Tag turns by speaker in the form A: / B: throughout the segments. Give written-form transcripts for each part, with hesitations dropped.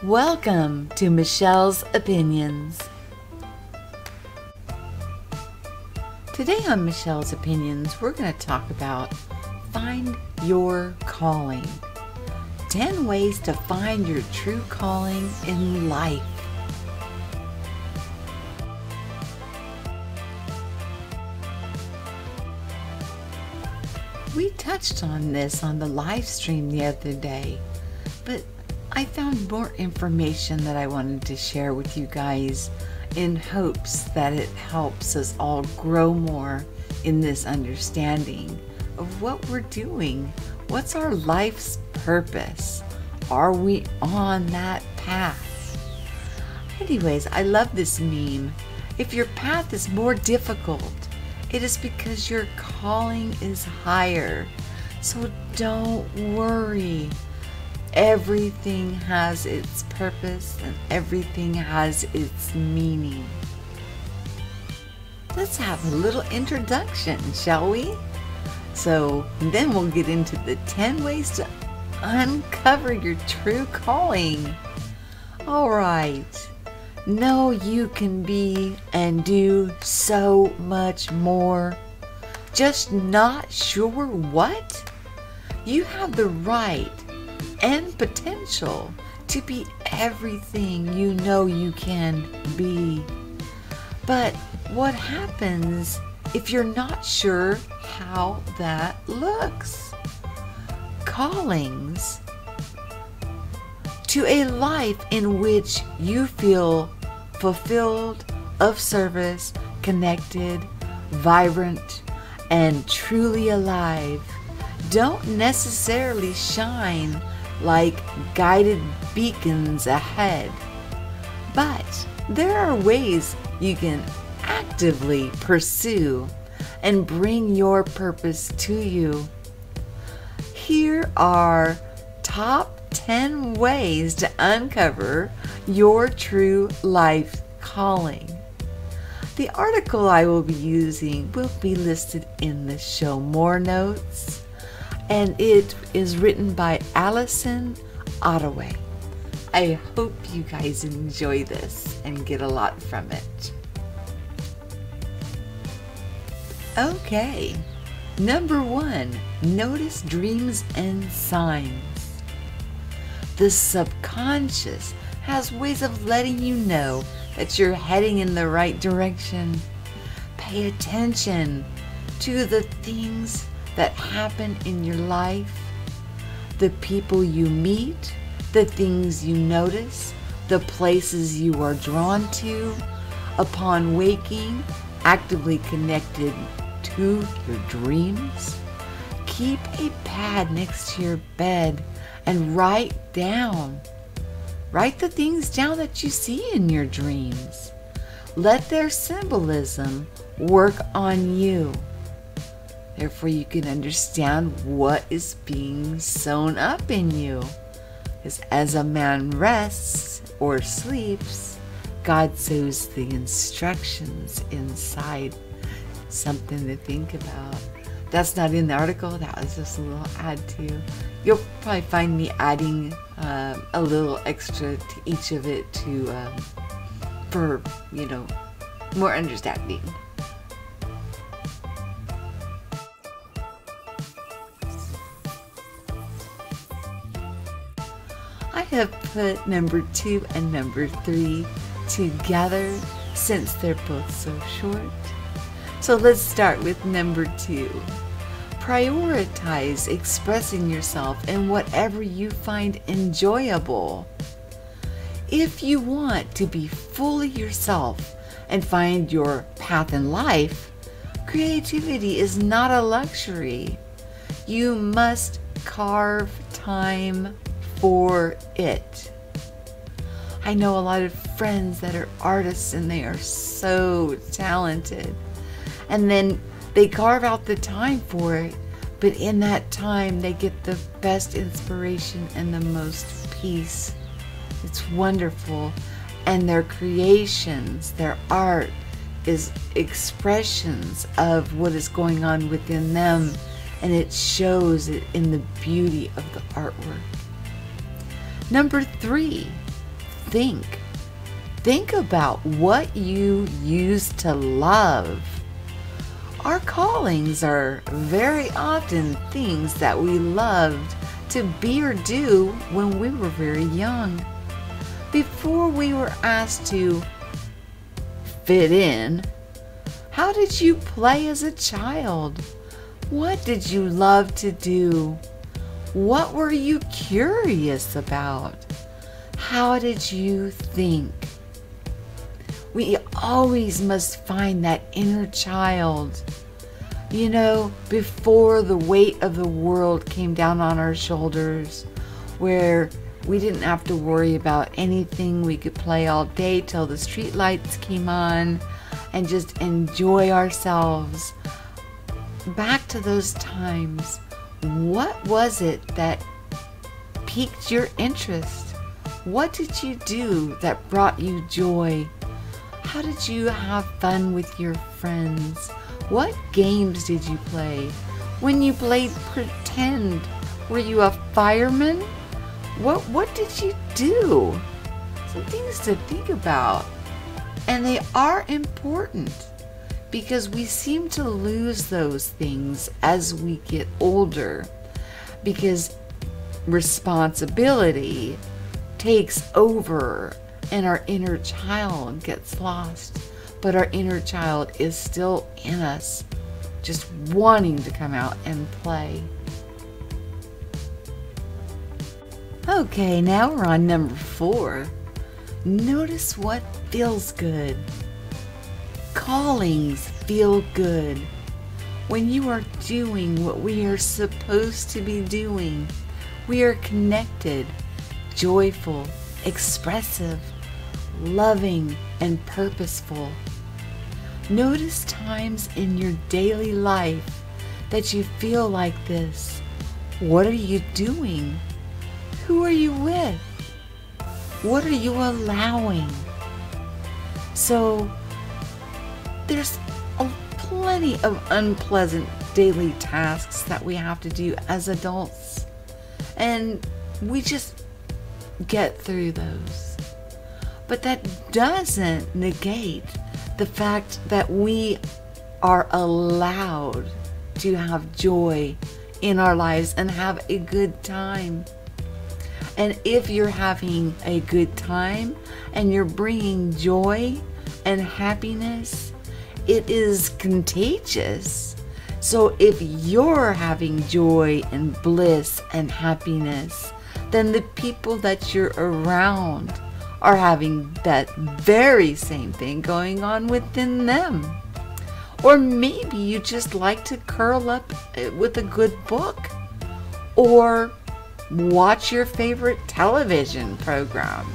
A: Welcome to Michelle's Opinions. Today on Michelle's Opinions, we're going to talk about find your calling. 10 ways to find your true calling in life. We touched on this on the live stream the other day, but I found more information that I wanted to share with you guys in hopes that it helps us all grow more in this understanding of what we're doing. What's our life's purpose? Are we on that path? Anyways, I love this meme. If your path is more difficult, it is because your calling is higher. So don't worry. Everything has its purpose and everything has its meaning. Let's have a little introduction, shall we? So then we'll get into the 10 ways to uncover your true calling. All right. Know you can be and do so much more. Just not sure what? You have the right and potential to be everything you know you can be. But what happens if you're not sure how that looks? Callings to a life in which you feel fulfilled, of service, connected, vibrant, and truly alive don't necessarily shine like guided beacons ahead. But there are ways you can actively pursue and bring your purpose to you. Here are top 10 ways to uncover your true life calling. The article I will be using will be listed in the show more notes, and it is written by Allison Ottaway. I hope you guys enjoy this and get a lot from it. Okay, number 1, notice dreams and signs. The subconscious has ways of letting you know that you're heading in the right direction. Pay attention to the things that happen in your life, the people you meet, the things you notice, the places you are drawn to. Upon waking, actively connected to your dreams. Keep a pad next to your bed and write the things down that you see in your dreams. Let their symbolism work on you. Therefore, you can understand what is being sewn up in you. Because as a man rests or sleeps, God sews the instructions inside. Something to think about. That's not in the article. That was just a little add to. You'll probably find me adding a little extra to each of it for more understanding. I have put number 2 and number 3 together since they're both so short. So let's start with number 2. Prioritize expressing yourself in whatever you find enjoyable. If you want to be fully yourself and find your path in life, creativity is not a luxury. You must carve time for it. I know a lot of friends that are artists and they are so talented. And then they carve out the time for it, but in that time they get the best inspiration and the most peace. It's wonderful. And their creations, their art, is expressions of what is going on within them, and it shows it in the beauty of the artwork. Number 3, think. Think about what you used to love. Our callings are very often things that we loved to be or do when we were very young. Before we were asked to fit in, how did you play as a child? What did you love to do? What were you curious about? How did you think? We always must find that inner child. You know, before the weight of the world came down on our shoulders, where we didn't have to worry about anything, we could play all day till the street lights came on and just enjoy ourselves. Back to those times, what was it that piqued your interest? What did you do that brought you joy? How did you have fun with your friends? What games did you play? When you played pretend, were you a fireman? What did you do? Some things to think about. And they are important because we seem to lose those things as we get older, because responsibility takes over and our inner child gets lost. But our inner child is still in us, just wanting to come out and play. Okay, now we're on number 4. Notice what feels good. Callings feel good. When you are doing what we are supposed to be doing, we are connected, joyful, expressive, loving, and purposeful. Notice times in your daily life that you feel like this. What are you doing? Who are you with? What are you allowing? So there's plenty of unpleasant daily tasks that we have to do as adults, and we just get through those. But that doesn't negate the fact that we are allowed to have joy in our lives and have a good time. And if you're having a good time and you're bringing joy and happiness, it is contagious. So if you're having joy and bliss and happiness, then the people that you're around are having that very same thing going on within them. Or maybe you just like to curl up with a good book or watch your favorite television program.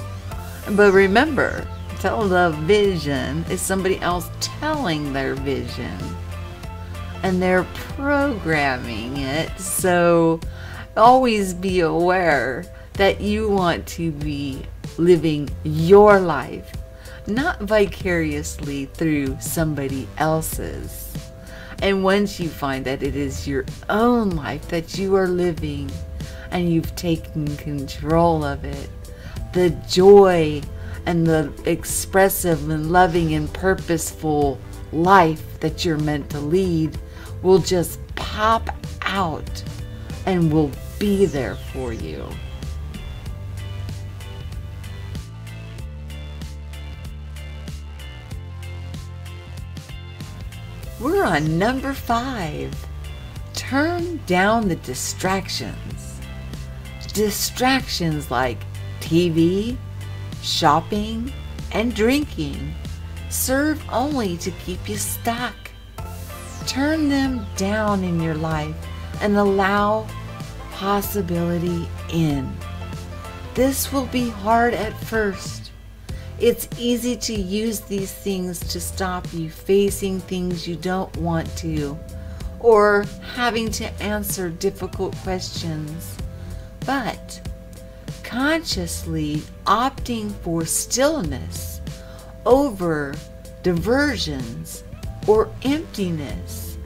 A: But remember, television is somebody else telling their vision, and they're programming it. So always be aware that you want to be living your life, not vicariously through somebody else's. And once you find that it is your own life that you are living and you've taken control of it, the joy and the expressive and loving and purposeful life that you're meant to lead will just pop out and will be there for you. We're on number 5. Turn down the distractions. Distractions like TV, shopping, and drinking serve only to keep you stuck. Turn them down in your life and allow possibility in. This will be hard at first. It's easy to use these things to stop you facing things you don't want to, or having to answer difficult questions. But consciously opting for stillness over diversions or emptiness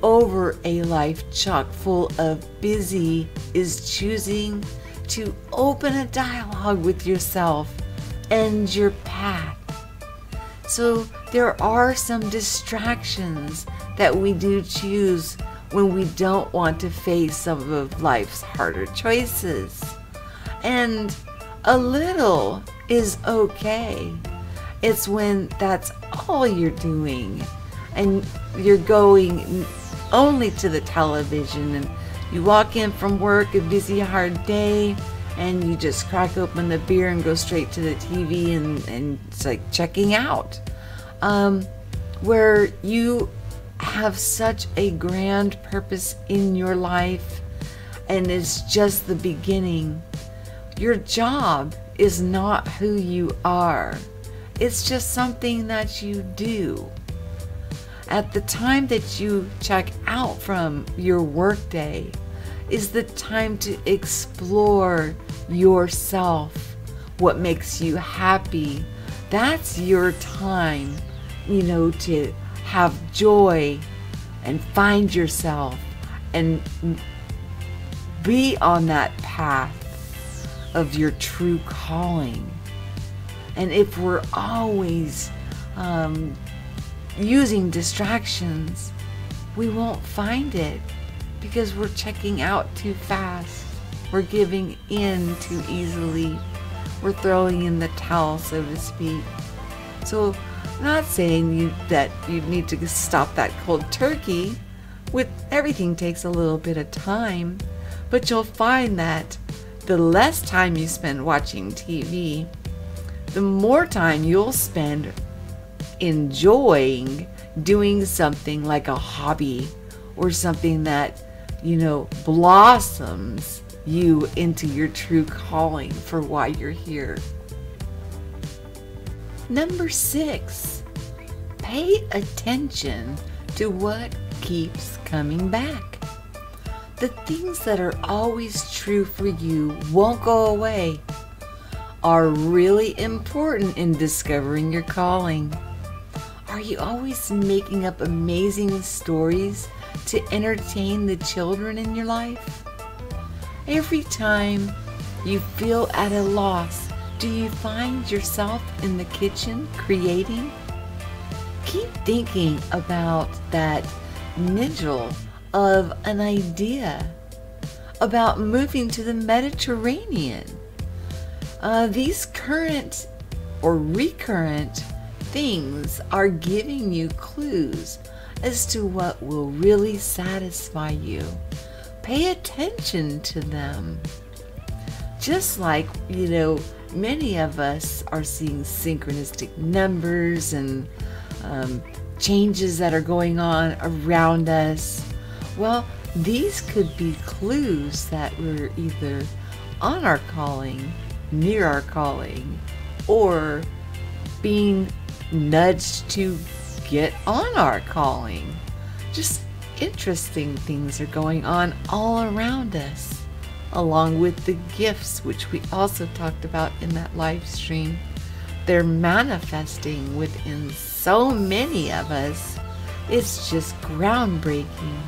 A: over a life chock full of busy is choosing to open a dialogue with yourself end your path. So there are some distractions that we do choose when we don't want to face some of life's harder choices. And a little is okay. It's when that's all you're doing and you're going only to the television, and you walk in from work, a busy, hard day, and you just crack open the beer and go straight to the TV, and it's like checking out. Where you have such a grand purpose in your life, and it's just the beginning. Your job is not who you are. It's just something that you do. At the time that you check out from your workday is the time to explore yourself, what makes you happy. That's your time, to have joy and find yourself and be on that path of your true calling. And if we're always using distractions, we won't find it because we're checking out too fast. We're giving in too easily. We're throwing in the towel, so to speak. So I'm not saying that you need to stop that cold turkey. Everything takes a little bit of time, but you'll find that the less time you spend watching TV, the more time you'll spend enjoying doing something like a hobby or something that, blossoms you into your true calling for why you're here. Number 6, pay attention to what keeps coming back. The things that are always true for you won't go away, are really important in discovering your calling. Are you always making up amazing stories to entertain the children in your life? Every time you feel at a loss, do you find yourself in the kitchen creating? Keep thinking about that niggle of an idea about moving to the Mediterranean. These current or recurrent things are giving you clues as to what will really satisfy you. Pay attention to them. Just like, many of us are seeing synchronistic numbers and changes that are going on around us. Well, these could be clues that we're either on our calling, near our calling, or being nudged to get on our calling. Just interesting things are going on all around us, along with the gifts, which we also talked about in that live stream. They're manifesting within so many of us. It's just groundbreaking.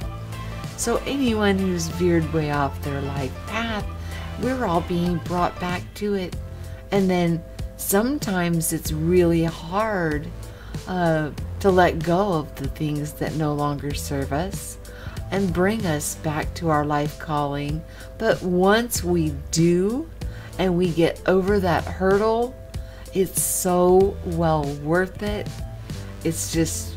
A: So anyone who's veered way off their life path, we're all being brought back to it. And then sometimes it's really hard to let go of the things that no longer serve us and bring us back to our life calling. But once we do and we get over that hurdle, it's so well worth it. It's just,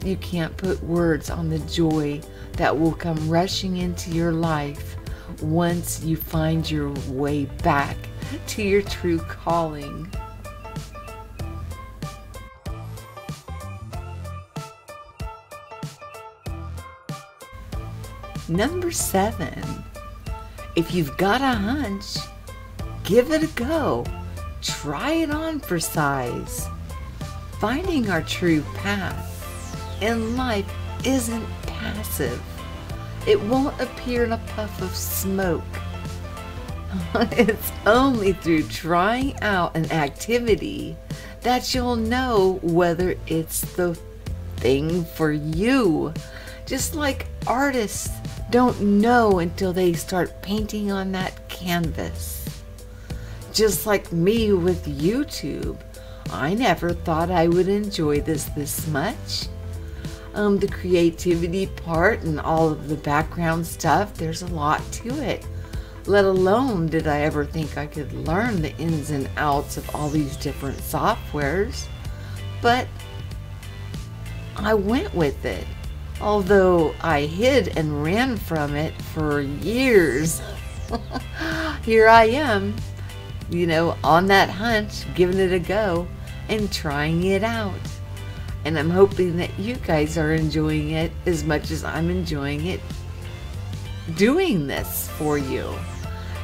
A: you can't put words on the joy that will come rushing into your life once you find your way back to your true calling. Number 7, if you've got a hunch, give it a go. Try it on for size. Finding our true path in life isn't passive. It won't appear in a puff of smoke. It's only through trying out an activity that you'll know whether it's the thing for you. Just like artists don't know until they start painting on that canvas. just like me with YouTube. I never thought I would enjoy this much. The creativity part and all of the background stuff, there's a lot to it. Let alone did I ever think I could learn the ins and outs of all these different softwares. But I went with it, although I hid and ran from it for years. Here I am, on that hunch, giving it a go and trying it out. And I'm hoping that you guys are enjoying it as much as I'm enjoying it doing this for you.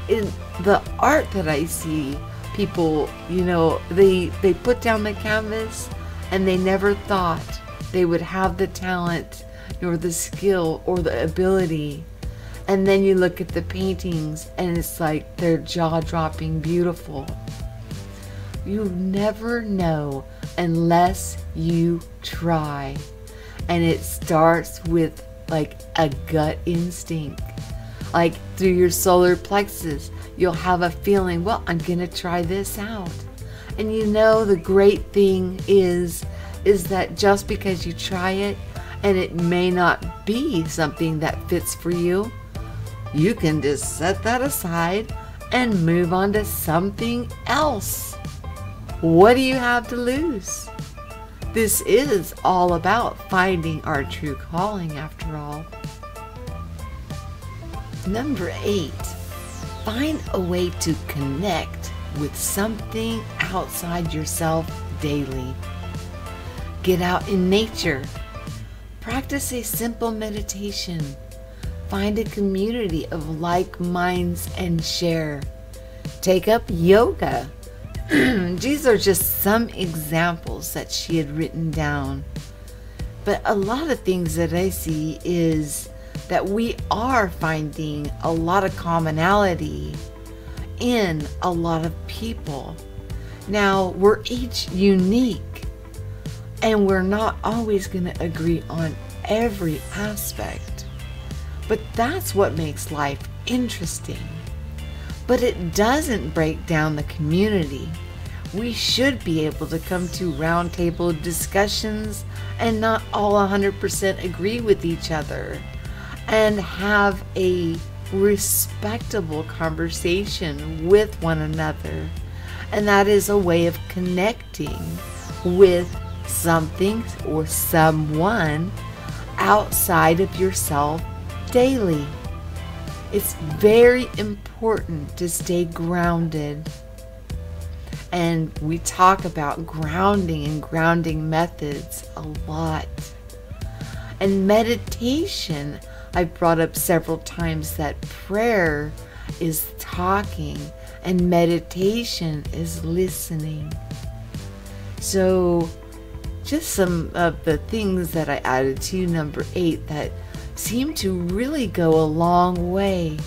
A: In the art that I see, people, they put down the canvas and they never thought they would have the talent or the skill or the ability. And then you look at the paintings and it's like they're jaw-dropping beautiful. You never know unless you try. And it starts with like a gut instinct. Like through your solar plexus, you'll have a feeling, well, I'm gonna try this out. And the great thing is that just because you try it and it may not be something that fits for you, you can just set that aside and move on to something else. What do you have to lose? This is all about finding our true calling, after all. Number 8, find a way to connect with something outside yourself daily. Get out in nature. Practice a simple meditation. Find a community of like minds and share. Take up yoga. These are just some examples that she had written down. But a lot of things that I see is that we are finding a lot of commonality in a lot of people. Now, we're each unique, and we're not always going to agree on every aspect. But that's what makes life interesting. But it doesn't break down the community. We should be able to come to roundtable discussions and not all 100% agree with each other, and have a respectable conversation with one another. And that is a way of connecting with something or someone outside of yourself daily. It's very important to stay grounded. And we talk about grounding and grounding methods a lot. And meditation, I've brought up several times that prayer is talking and meditation is listening. So just some of the things that I added to number 8 that seem to really go a long way.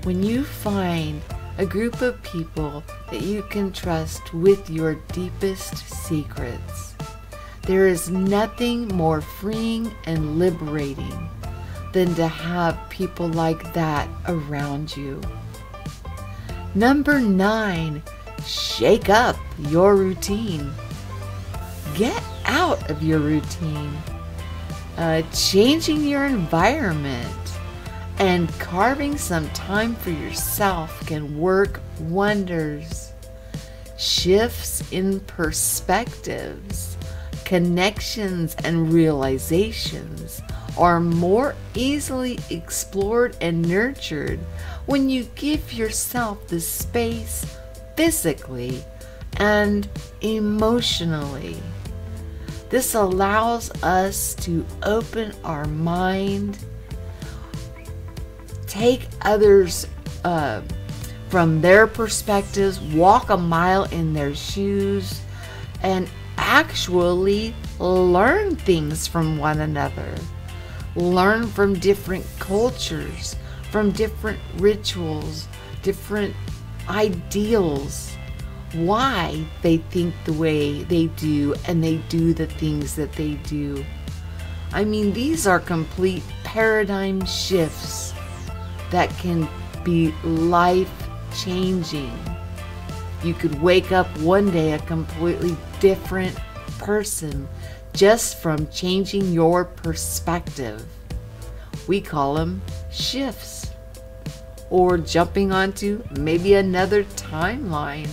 A: When you find a group of people that you can trust with your deepest secrets, there is nothing more freeing and liberating than to have people like that around you. Number 9, shake up your routine. Get out of your routine. Changing your environment and carving some time for yourself can work wonders. Shifts in perspectives, connections, and realizations are more easily explored and nurtured when you give yourself the space physically and emotionally. This allows us to open our mind, take others from their perspectives, walk a mile in their shoes, and actually learn things from one another. Learn from different cultures, from different rituals, different ideals, why they think the way they do and they do the things that they do. I mean, these are complete paradigm shifts that can be life-changing. You could wake up one day a completely different person just from changing your perspective. We call them shifts, or jumping onto maybe another timeline.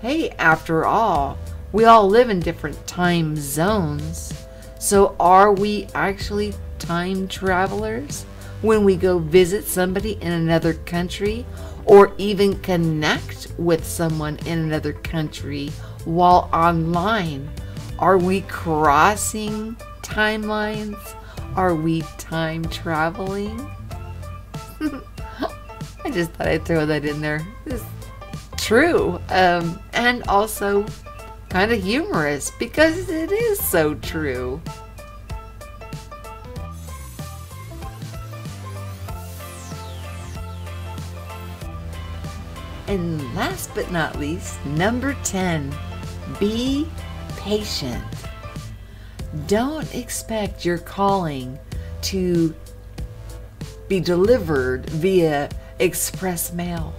A: Hey, after all, we all live in different time zones. So are we actually time travelers when we go visit somebody in another country, or even connect with someone in another country while online? Are we crossing timelines? Are we time traveling? I just thought I'd throw that in there. It's true. And also kind of humorous, because it is so true. And last but not least, number 10, be patient. Don't expect your calling to be delivered via express mail.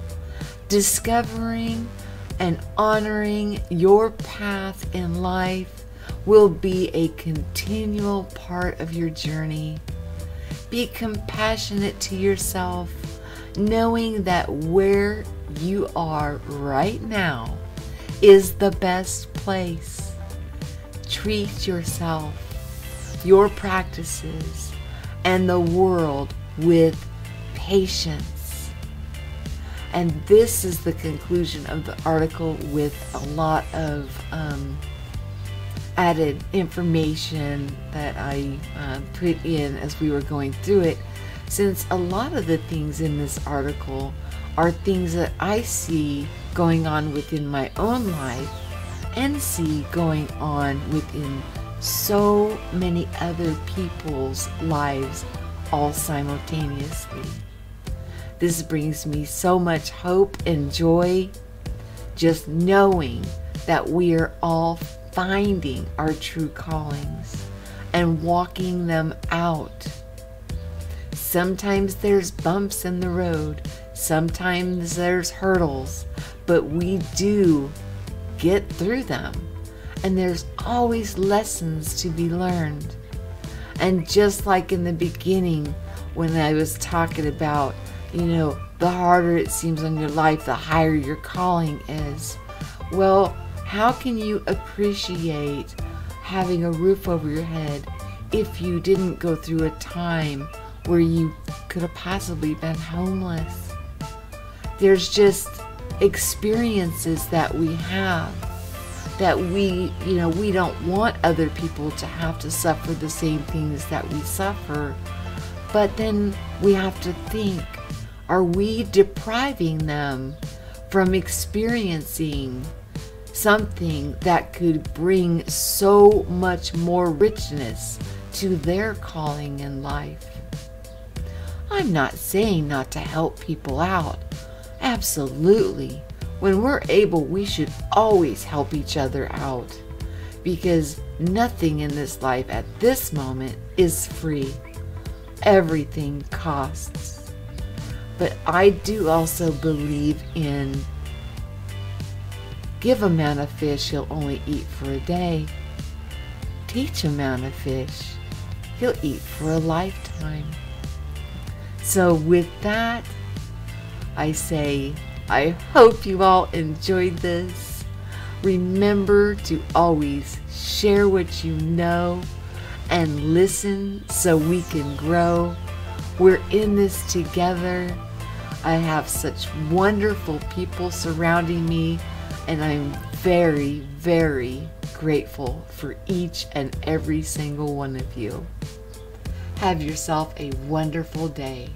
A: Discovering and honoring your path in life will be a continual part of your journey. Be compassionate to yourself, knowing that where you are right now is the best place. Treat yourself, your practices, and the world with patience. And this is the conclusion of the article, with a lot of added information that I put in as we were going through it, since a lot of the things in this article are things that I see going on within my own life and see going on within so many other people's lives all simultaneously. This brings me so much hope and joy, just knowing that we are all finding our true callings and walking them out. Sometimes there's bumps in the road, sometimes there's hurdles, but we do get through them, and there's always lessons to be learned. And just like in the beginning when I was talking about, the harder it seems on your life, the higher your calling is. Well, how can you appreciate having a roof over your head if you didn't go through a time where you could have possibly been homeless? There's just experiences that we have that we don't want other people to have to suffer the same things that we suffer. But then we have to think, are we depriving them from experiencing something that could bring so much more richness to their calling in life? I'm not saying not to help people out. Absolutely. When we're able, we should always help each other out, because nothing in this life at this moment is free. Everything costs. But I do also believe in give a man a fish, he'll only eat for a day. Teach a man a fish, he'll eat for a lifetime. So with that, I say, I hope you all enjoyed this. Remember to always share what you know and listen so we can grow. We're in this together. I have such wonderful people surrounding me, and I'm very, very grateful for each and every single one of you. Have yourself a wonderful day.